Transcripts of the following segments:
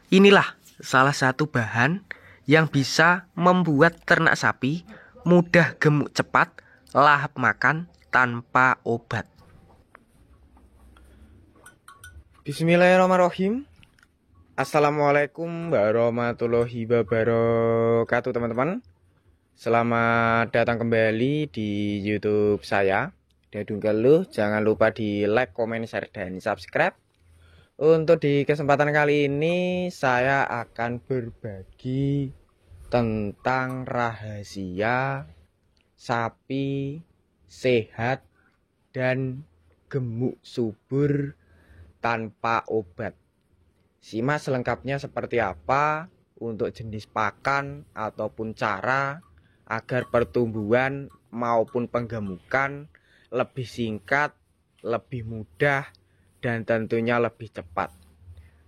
Inilah salah satu bahan yang bisa membuat ternak sapi mudah gemuk cepat, lahap makan tanpa obat. Bismillahirrahmanirrahim. Assalamualaikum warahmatullahi wabarakatuh, teman-teman. Selamat datang kembali di YouTube saya, Dadung Geluh. Jangan lupa di like, comment, share, dan subscribe. Untuk di kesempatan kali ini saya akan berbagi tentang rahasia sapi sehat dan gemuk subur tanpa obat. Simak selengkapnya seperti apa untuk jenis pakan ataupun cara agar pertumbuhan maupun penggemukan lebih singkat, lebih mudah, dan tentunya lebih cepat.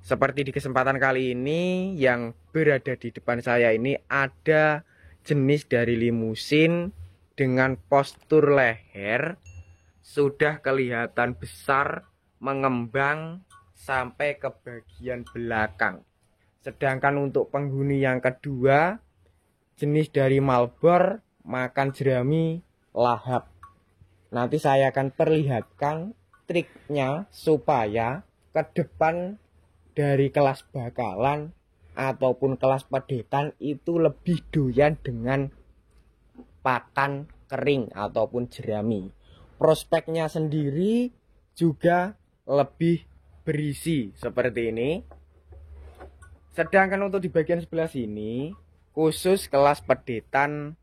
Seperti di kesempatan kali ini, yang berada di depan saya ini ada jenis dari limusin dengan postur leher sudah kelihatan besar, mengembang sampai ke bagian belakang. Sedangkan untuk penghuni yang kedua, jenis dari Malbor makan jerami lahap. Nanti saya akan perlihatkan triknya supaya ke depan dari kelas bakalan ataupun kelas pedetan itu lebih doyan dengan pakan kering ataupun jerami. Prospeknya sendiri juga lebih berisi seperti ini. Sedangkan untuk di bagian sebelah sini khusus kelas pedetan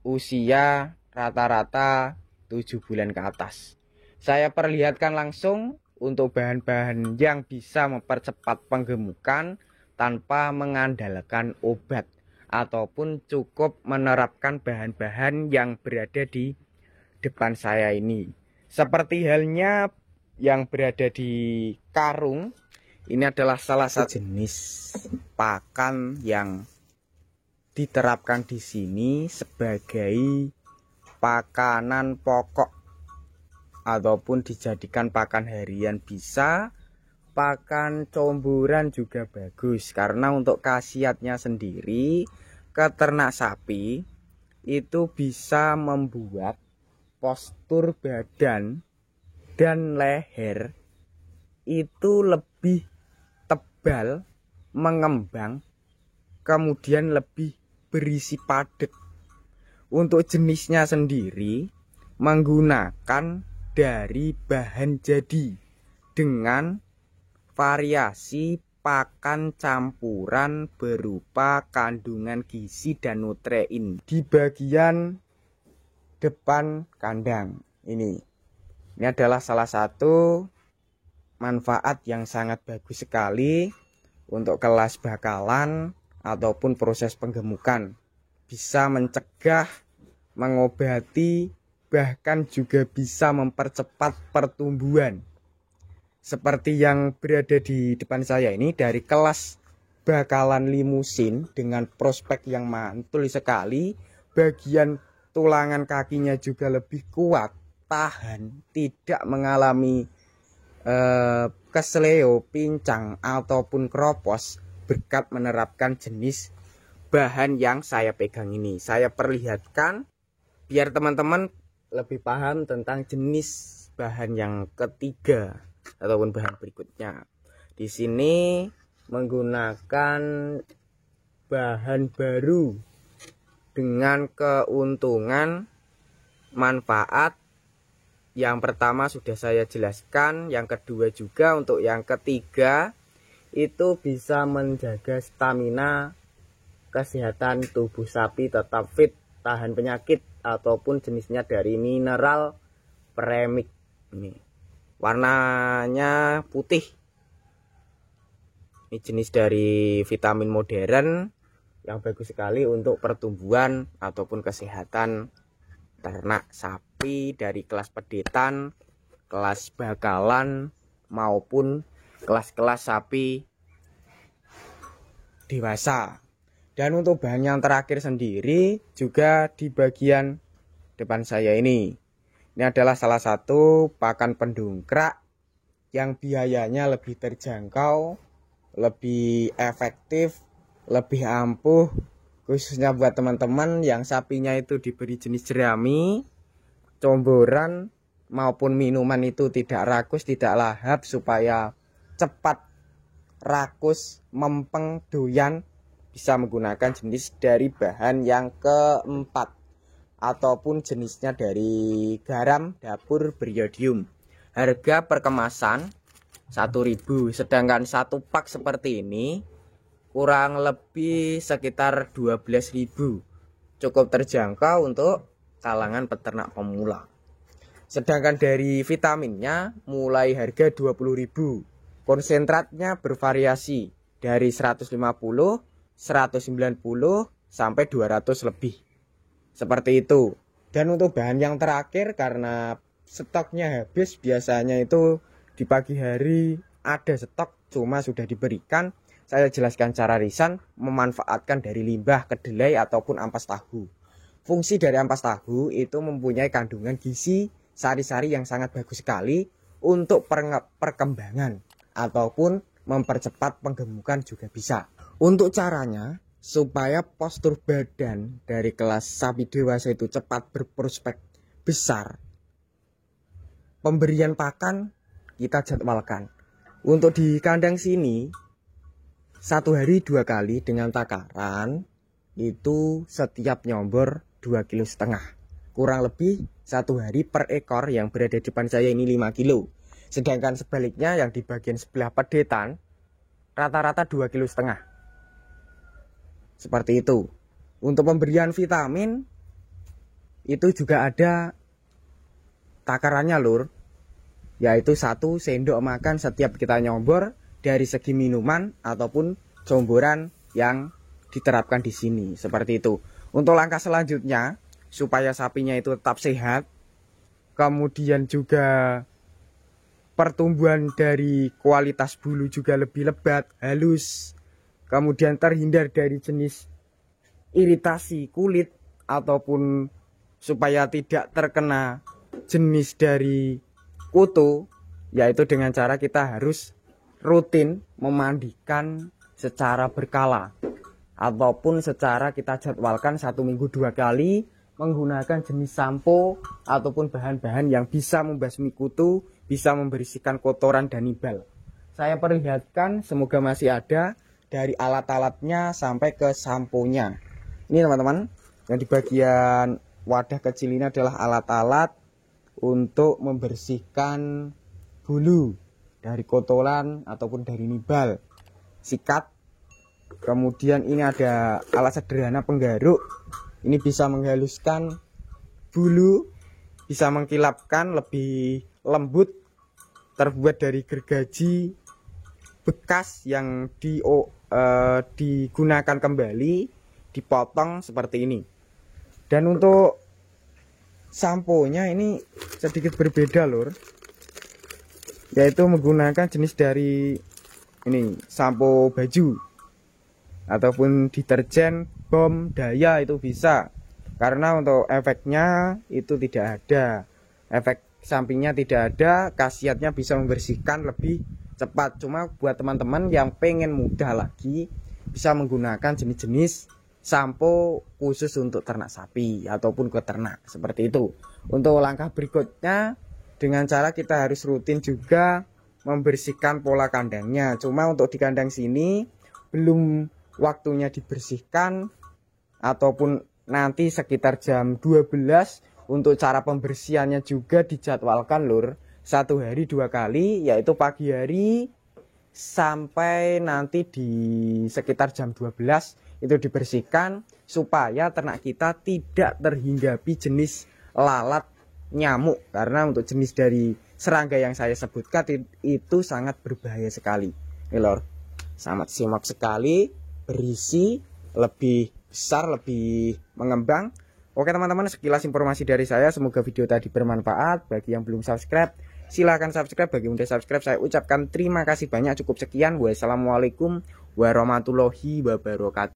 usia rata-rata 7 bulan ke atas. Saya perlihatkan langsung untuk bahan-bahan yang bisa mempercepat penggemukan tanpa mengandalkan obat ataupun cukup menerapkan bahan-bahan yang berada di depan saya ini. Seperti halnya yang berada di karung, ini adalah salah satu jenis pakan yang diterapkan di sini sebagai pakanan pokok ataupun dijadikan pakan harian bisa, pakan comburan juga bagus. Karena untuk khasiatnya sendiri, ternak sapi itu bisa membuat postur badan dan leher itu lebih tebal, mengembang, kemudian lebih berisi padat. Untuk jenisnya sendiri menggunakan dari bahan jadi dengan variasi pakan campuran berupa kandungan gizi dan nutrien di bagian depan kandang ini. Ini adalah salah satu manfaat yang sangat bagus sekali untuk kelas bakalan ataupun proses penggemukan. Bisa mencegah, mengobati, bahkan juga bisa mempercepat pertumbuhan. Seperti yang berada di depan saya ini dari kelas bakalan limusin dengan prospek yang mantul sekali. Bagian tulangan kakinya juga lebih kuat, tahan, tidak mengalami kesleo, pincang ataupun kropos berkat menerapkan jenis bahan yang saya pegang ini. Saya perlihatkan biar teman-teman lebih paham tentang jenis bahan yang ketiga ataupun bahan berikutnya. Di sini menggunakan bahan baru dengan keuntungan manfaat. Yang pertama sudah saya jelaskan, yang kedua juga, untuk yang ketiga itu bisa menjaga stamina, kesehatan tubuh sapi tetap fit, tahan penyakit, ataupun jenisnya dari mineral premix. Ini warnanya putih. Ini jenis dari vitamin modern yang bagus sekali untuk pertumbuhan ataupun kesehatan ternak sapi dari kelas pedetan, kelas bakalan, maupun kelas-kelas sapi dewasa. Dan untuk bahan yang terakhir sendiri juga di bagian depan saya ini. Ini adalah salah satu pakan pendongkrak yang biayanya lebih terjangkau, lebih efektif, lebih ampuh, khususnya buat teman-teman yang sapinya itu diberi jenis jerami, comboran maupun minuman itu tidak rakus, tidak lahap, supaya cepat rakus, mempeng, doyan, bisa menggunakan jenis dari bahan yang keempat ataupun jenisnya dari garam dapur beriodium. Harga per kemasan 1.000, sedangkan satu pak seperti ini kurang lebih sekitar 12.000, cukup terjangkau untuk kalangan peternak pemula. Sedangkan dari vitaminnya mulai harga 20.000. Konsentratnya bervariasi dari 150, 190 sampai 200 lebih. Seperti itu. Dan untuk bahan yang terakhir, karena stoknya habis, biasanya itu di pagi hari ada stok cuma sudah diberikan, saya jelaskan cara Risan memanfaatkan dari limbah kedelai ataupun ampas tahu. Fungsi dari ampas tahu itu mempunyai kandungan gizi sari-sari yang sangat bagus sekali untuk perkembangan ataupun mempercepat penggemukan juga bisa. Untuk caranya, supaya postur badan dari kelas sapi dewasa itu cepat berprospek besar, pemberian pakan kita jadwalkan. Untuk di kandang sini, 1 hari 2 kali dengan takaran itu setiap nyombor 2,5 kg. Kurang lebih 1 hari per ekor yang berada di depan saya ini 5 kilo. Sedangkan sebaliknya yang di bagian sebelah pedetan rata-rata 2,5 kg. Seperti itu. Untuk pemberian vitamin itu juga ada takarannya lur, yaitu 1 sendok makan setiap kita nyombor dari segi minuman ataupun comboran yang diterapkan di sini. Seperti itu. Untuk langkah selanjutnya, supaya sapinya itu tetap sehat, kemudian juga pertumbuhan dari kualitas bulu juga lebih lebat, halus, kemudian terhindar dari jenis iritasi kulit ataupun supaya tidak terkena jenis dari kutu, yaitu dengan cara kita harus rutin memandikan secara berkala ataupun secara kita jadwalkan 1 minggu 2 kali menggunakan jenis sampo ataupun bahan-bahan yang bisa membasmi kutu, bisa membersihkan kotoran dan nibal. Saya perlihatkan, semoga masih ada, dari alat-alatnya sampai ke samponya. Ini teman-teman, yang di bagian wadah kecil ini adalah alat-alat untuk membersihkan bulu dari kotoran ataupun dari nibal, sikat. Kemudian ini ada alat sederhana penggaruk. Ini bisa menghaluskan bulu, bisa mengkilapkan, lebih lembut, terbuat dari gergaji bekas yang digunakan kembali, dipotong seperti ini. Dan untuk samponya ini sedikit berbeda lur, yaitu menggunakan jenis dari ini sampo baju ataupun deterjen, bom, daya itu bisa. Karena untuk efeknya itu tidak ada, efek sampingnya tidak ada, khasiatnya bisa membersihkan lebih cepat. Cuma buat teman-teman yang pengen mudah lagi, bisa menggunakan jenis-jenis sampo khusus untuk ternak sapi ataupun ke ternak, seperti itu. Untuk langkah berikutnya, dengan cara kita harus rutin juga membersihkan pola kandangnya. Cuma untuk di kandang sini belum waktunya dibersihkan, ataupun nanti sekitar jam 12. Untuk cara pembersihannya juga dijadwalkan lur, 1 hari 2 kali, yaitu pagi hari sampai nanti di sekitar jam 12 itu dibersihkan, supaya ternak kita tidak terhinggapi jenis lalat, nyamuk. Karena untuk jenis dari serangga yang saya sebutkan itu sangat berbahaya sekali. Ini lor, sangat simak sekali, berisi, lebih besar, lebih mengembang. Oke teman-teman, sekilas informasi dari saya. Semoga video tadi bermanfaat. Bagi yang belum subscribe, silahkan subscribe. Bagi yang udah subscribe, saya ucapkan terima kasih banyak. Cukup sekian. Wassalamualaikum warahmatullahi wabarakatuh.